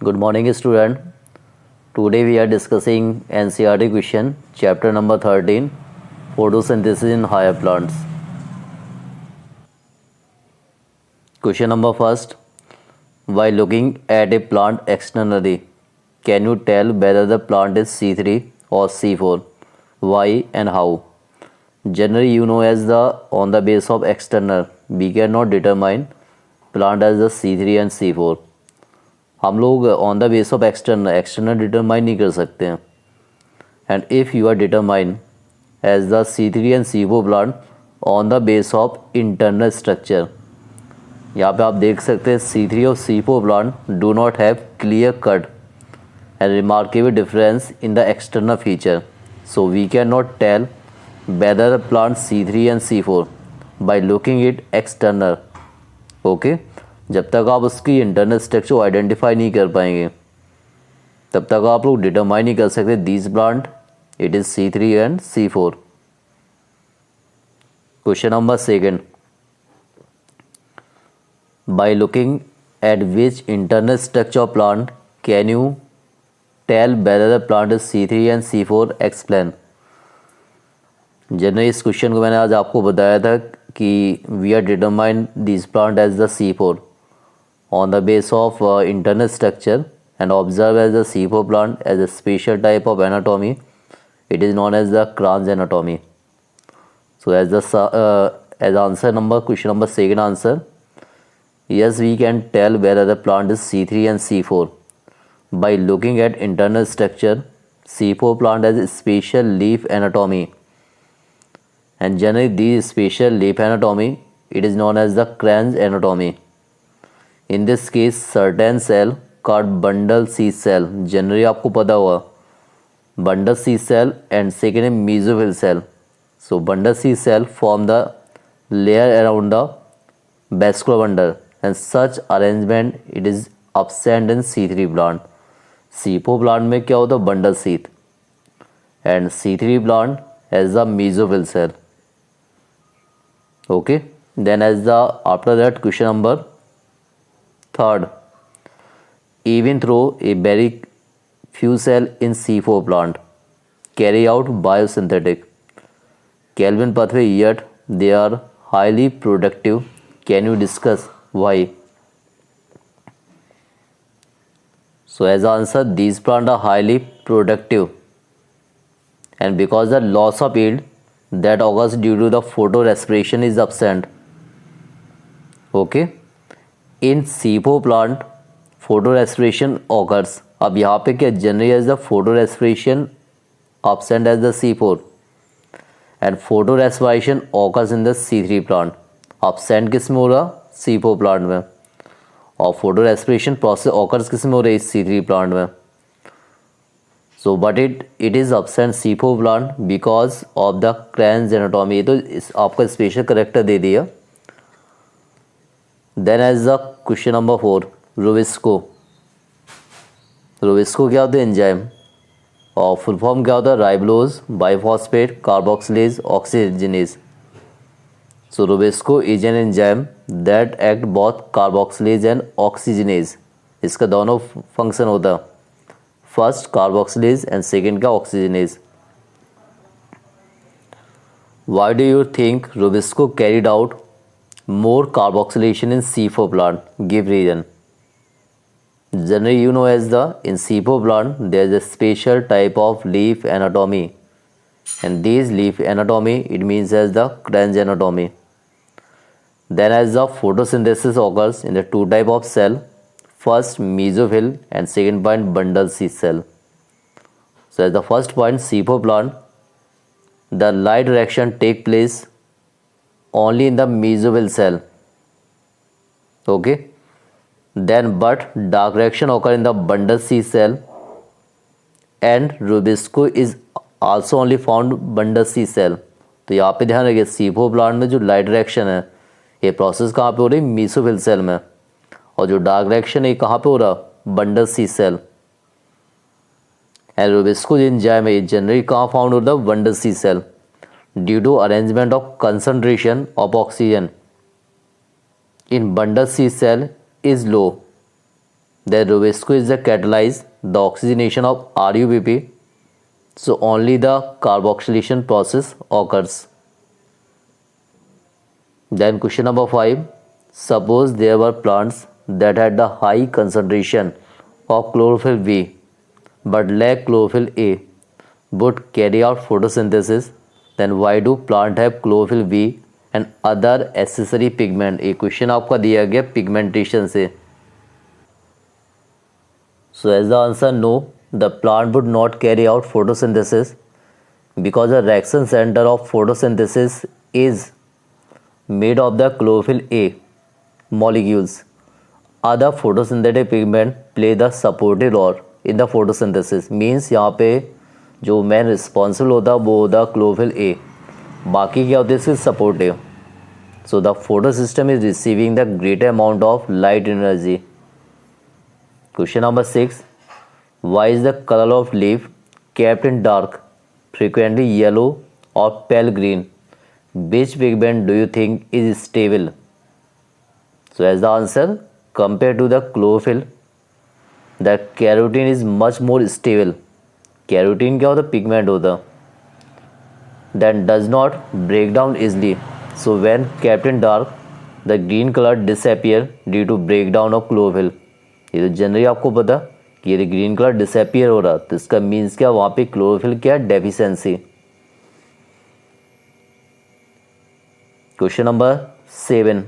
Good morning, student. Today we are discussing NCERT question, chapter number 13, photosynthesis in higher plants. Question number first. While looking at a plant externally, can you tell whether the plant is C3 or C4? Why and how? Generally, you know as the on the base of external, we cannot determine plant as the C3 and C4. हम लोग on the base of external determine नहीं कर सकते हैं. And if you are determine as the C3 and C4 plant on the base of internal structure, यहाँ पे आप देख सकते हैं C3 और C4 plant do not have clear cut and remarkable difference in the external feature, so we can not tell whether plant C3 and C4 by looking it external. Okay, जब तक आप उसकी इंटरनल स्ट्रक्चर आइडेंटिफाई नहीं कर पाएंगे तब तक आप लोग डिटरमाइन नहीं कर सकते this plant it is C3 and C4. Question number second. By looking at which internal structure of plant can you tell whether the plant is C3 and C4? Explain. Generally इस क्वेश्चन को मैंने आज आपको बताया था कि we are determine this plant as the C4 on the base of internal structure and observe as the C4 plant as a special type of anatomy. It is known as the Kranz anatomy. So as answer number, question number second answer, yes, we can tell whether the plant is C3 and C4 by looking at internal structure. C4 plant has a special leaf anatomy, and generally this special leaf anatomy it is known as the Kranz anatomy. In this case, certain cell called bundle C cell, generally आपको पता होगा bundle C cell and second is mesophyll cell. So bundle C cell form the layer around the vascular bundle, and such arrangement it is absent in C3 plant. C4 plant में क्या होता है bundle sheath, and C3 plant has the mesophyll cell. Okay, then as the after that question number third, even though a very few cells in C4 plant carry out biosynthetic Calvin pathway, yet they are highly productive. Can you discuss why? So as answer, these plants are highly productive, and because the loss of yield that occurs due to the photorespiration is absent. Okay, in C4 plant photorespiration occurs. अब यहाँ पे क्या generally as the photorespiration absent as the C4 and photorespiration occurs in the C3 plant. absent किस में हो रहा C4 plant में, और फोटो रेस्पिरेशन प्रोसेस ऑकर्स किस में हो रही है C3 प्लांट में. So but it is absent C4 plant because of the Kranz anatomy. तो आपका स्पेशल करेक्टर दे दिया. Then as the question number 4, Rubisco. Rubisco क्या होता है एंजाइम, और फुल फॉर्म क्या होता है ribulose bisphosphate carboxylase oxygenase. So RuBisCO is an enzyme that act both carboxylase and oxygenase. इसका दोनों फंक्शन होता है, फर्स्ट कार्बोक्सिलेज एंड सेकेंड का oxygenase. Why do you think RuBisCO carried out more carboxylation in C4 plant? Give reason. Generally, you know as the in C4 plant there is a special type of leaf anatomy, and this leaf anatomy it means as the Kranz anatomy. Then as the photosynthesis occurs in the two type of cell, first mesophyll and second point bundle C cell. So as the first point C4 plant, the light direction take place only in the mesophyll cell. Okay, then but dark reaction occur in the bundle C cell, and Rubisco is also only found bundle C cell. तो यहाँ पे ध्यान रखिए C4 plant में जो light reaction है ये process कहाँ पे हो रही है मेसोफिल सेल में, और जो डार्क रिएक्शन है ये कहाँ पे हो रहा bundle C cell. And Rubisco enzyme है जनरली कहाँ फाउंड होता है bundle C cell. Due to arrangement of concentration of oxygen in bundle C cell is low, Then Rubisco is the catalyze the oxygenation of RUBP, so only the carboxylation process occurs. Then question number 5. Suppose there were plants that had the high concentration of chlorophyll V but lack chlorophyll A, would carry out photosynthesis, then why do plant have chlorophyll V and other accessory pigment? ये question आपका दिया गया pigmentation से. So as the answer no, the plant would not carry out photosynthesis because the reaction center of photosynthesis is made of the chlorophyll A molecules. Other photosynthetic pigment play the supportive role in the photosynthesis. Means यहाँ पे जो main responsible होता है वो होता है chlorophyll A, बाकी क्या होते हैं इसके supportive. So the photosystem is receiving the greater amount of light energy. Question number 6. Why is the colour of leaf kept in dark, frequently yellow or pale green? Which pigment do you think is stable? So as the answer, compared to the chlorophyll, the carotene is much more stable. Carotene क्या होता है? Pigment होता है. That does not break down easily. So when kept in dark, the green color disappear due to breakdown of chlorophyll. ये तो generally आपको पता कि ये ग्रीन कलर डिसअपियर हो रहा, तो इसका मीन्स क्या, वहाँ पे क्लोरोफिल क्या deficiency. Question number 7.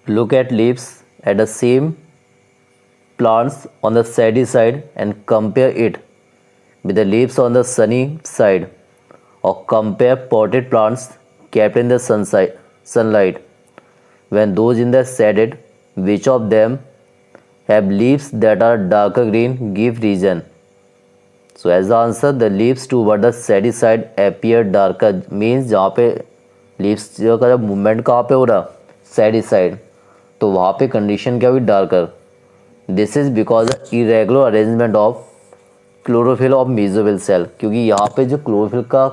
Look at leaves at the same plants on the सैडी side and compare it with the leaves on the sunny side, or compare potted plants kept in the sunlight when those in the shaded. Which of them have leaves that are darker green? Give reason. So as the answer, the leaves toward the shady side appear darker. Means जहाँ पे leaves का जब movement कहाँ पे हो रहा, shady side, तो वहाँ पे कंडीशन क्या हुई, darker. This is because irregular arrangement of chlorophyll of mesophyll cell. क्योंकि यहाँ पे जो क्लोरोफिल का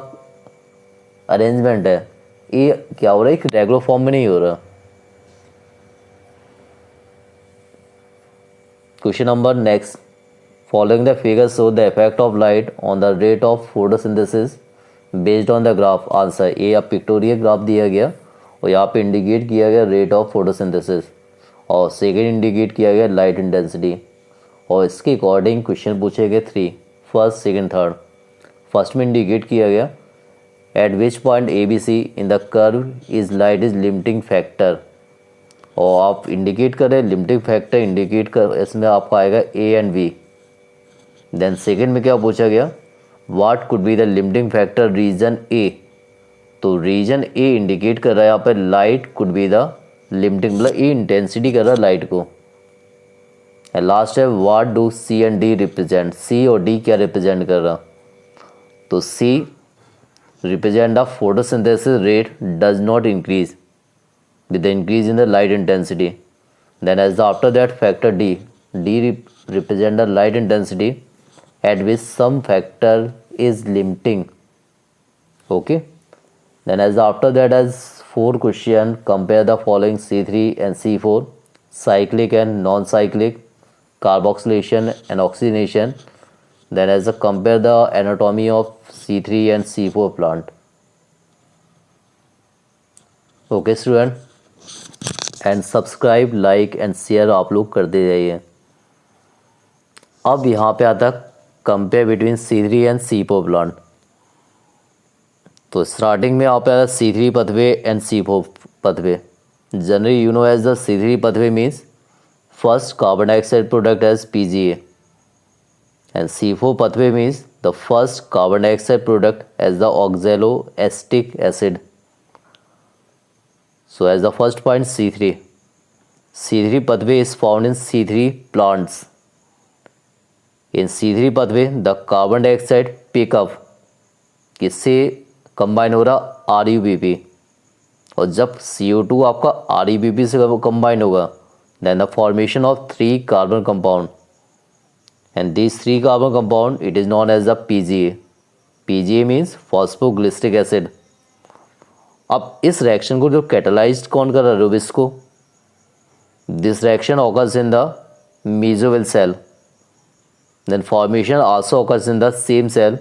अरेंजमेंट है ये क्या हो रहा है, एक रेगुलर फॉर्म में नहीं हो रहा. Question number next. Following the figure show the effect of light on the rate of photosynthesis based on the graph. Answer A, आप पिक्टोरियल ग्राफ दिया गया और यहाँ पे इंडिकेट किया गया रेट ऑफ फोटोसिंथेसिस, और सेकेंड इंडिकेट किया गया लाइट इंटेंसिटी, और इसके अकॉर्डिंग क्वेश्चन पूछे गए 3, फर्स्ट सेकेंड थर्ड. फर्स्ट में इंडिकेट किया गया at which point A B C in the curve is light is limiting factor, और आप इंडिकेट करें लिमिटिंग फैक्टर इंडिकेट कर, इसमें आपका आएगा A and B. Then second में क्या पूछा गया, what could be the limiting factor region A, तो रीजन ए इंडिकेट कर रहा है यहाँ पर light could be the limiting, मतलब ए इंटेंसिटी कर रहा है लाइट को. लास्ट है what do C and D represent, C और डी क्या रिप्रेजेंट कर रहा, तो C represent the photosynthesis rate does not increase with the increase in the light intensity. Then as the after that factor D, D represent the light intensity at which some factor is limiting. Okay. Then as the after that as 4 question, compare the following C3 and C4, cyclic and non-cyclic, carboxylation and oxygenation. Then as the compare the anatomy of C3 and C4 plant. Okay student, and subscribe like and share आप लोग करते जाइए. अब यहाँ पे आता compare between C3 and C4 plant. तो starting में आप आता C3 pathway and C4 pathway. Generally you know as the C3 pathway means first carbon dioxide product as PGA, and C4 pathway means the first carbon dioxide product as the oxaloacetic acid. So as the first point C3 pathway is found in C3 plants. In C3 pathway the carbon dioxide pick up किससे combine हो रहा, RUBP, और जब CO2 आपका RUBP से combine होगा then the formation of 3 carbon compound, and these 3 carbon compound it is known as the PGA. PGA means phosphoglyceric acid. अब इस रिएक्शन को जो कैटालाइज्ड कौन कर रहा है, Rubisco. This reaction occurs in the mesoville cell. Then formation also occurs in the same cell.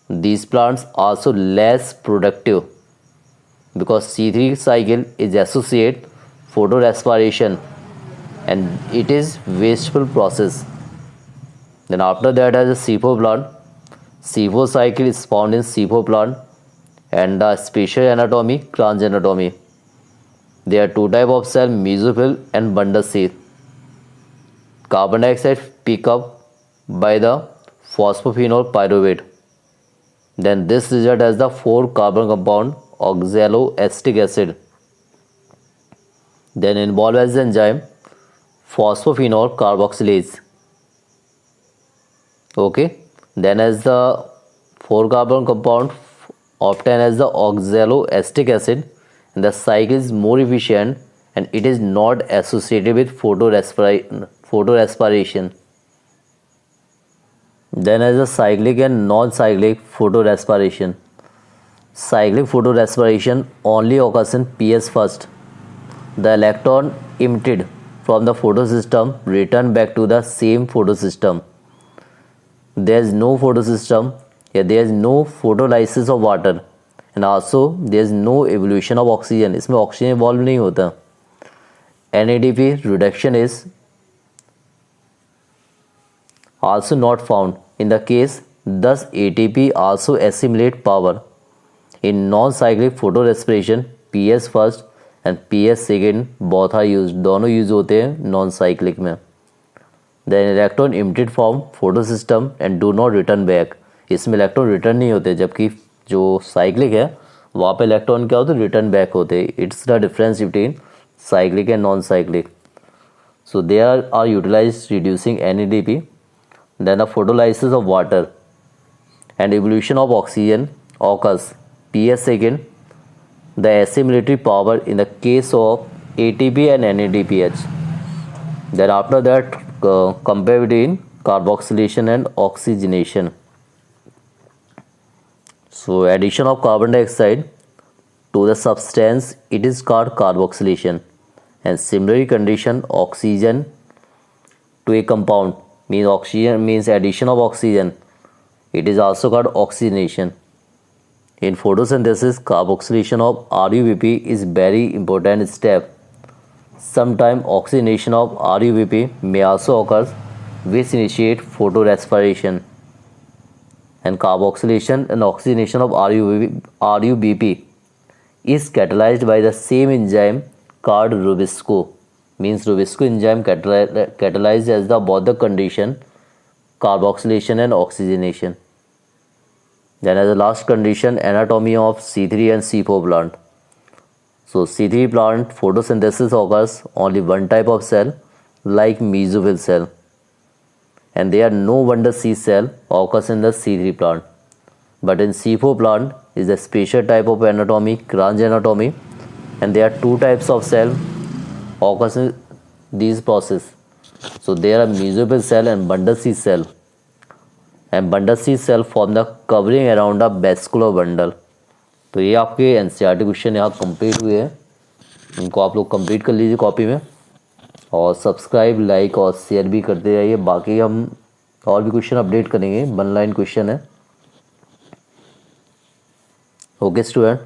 These plants are also less productive because C3 cycle is associated photorespiration and it is wasteful process. Then after that as a C4 plant, C4 cycle is found in C4 plant and the spatial anatomy, Kranz anatomy. There are two types of cell, mesophyll and bundle seed. Carbon dioxide pick up by the phosphophenol pyruvate. Then this result as the 4-carbon compound oxaloacetic acid. Then involved as the enzyme phosphophenol carboxylase. Okay. Then as the 4-carbon compound obtained as the oxaloacetic acid, and the cycle is more efficient and it is not associated with photorespiration. Then as the cyclic and non-cyclic photorespiration. Cyclic photorespiration only occurs in PS first. The electron emitted from the photosystem return back to the same photosystem. There is no photosystem, there is no photolysis of water and also there is no evolution of oxygen. इसमें oxygen evolve नहीं होता. NADP reduction is also not found in the case. Thus ATP also assimilate power. In non-cyclic photorespiration, PS first and PS second both are used. दोनों use होते हैं non-cyclic में. The electron emitted from photosystem and do not return back. इसमें electron return नहीं होते, जबकि जो cyclic है वहाँ पे इलेक्ट्रॉन क्या होते हैं, रिटर्न बैक होते हैं. It's the difference between cyclic and non-cyclic. So they are utilized reducing NADP. Then the photolysis of water and evolution of oxygen occurs PS second. The assimilatory power in the case of ATP and NADPH. Then after that compare between carboxylation and oxygenation. So addition of carbon dioxide to the substance, it is called carboxylation, and similarly condition oxygen to a compound means oxygen means addition of oxygen, it is also called oxygenation. In photosynthesis, carboxylation of RUBP is very important step. Sometime oxygenation of RUBP may also occur which initiate photorespiration, and carboxylation and oxygenation of RUBP is catalyzed by the same enzyme called Rubisco. Means Rubisco enzyme catalyzed as the both the condition carboxylation and oxygenation. Then as the last condition, anatomy of C3 and C4 plant. So C3 plant photosynthesis occurs only one type of cell like mesophyll cell, and there are no bundle C cell occurs in the C3 plant. But in C4 plant is a special type of anatomy, Kranz anatomy, and there are two types of cell occurs in these process. So there are mesophyll cell and bundle C cell, and bundle C cell form the covering around the vascular bundle. तो ये आपके NCERT question यहाँ complete हुए हैं. इनको आप लोग complete कर लीजिए कॉपी में, और सब्सक्राइब, लाइक और शेयर भी करते जाइए. बाकी हम और भी क्वेश्चन अपडेट करेंगे, 1 लाइन क्वेश्चन है. Okay student.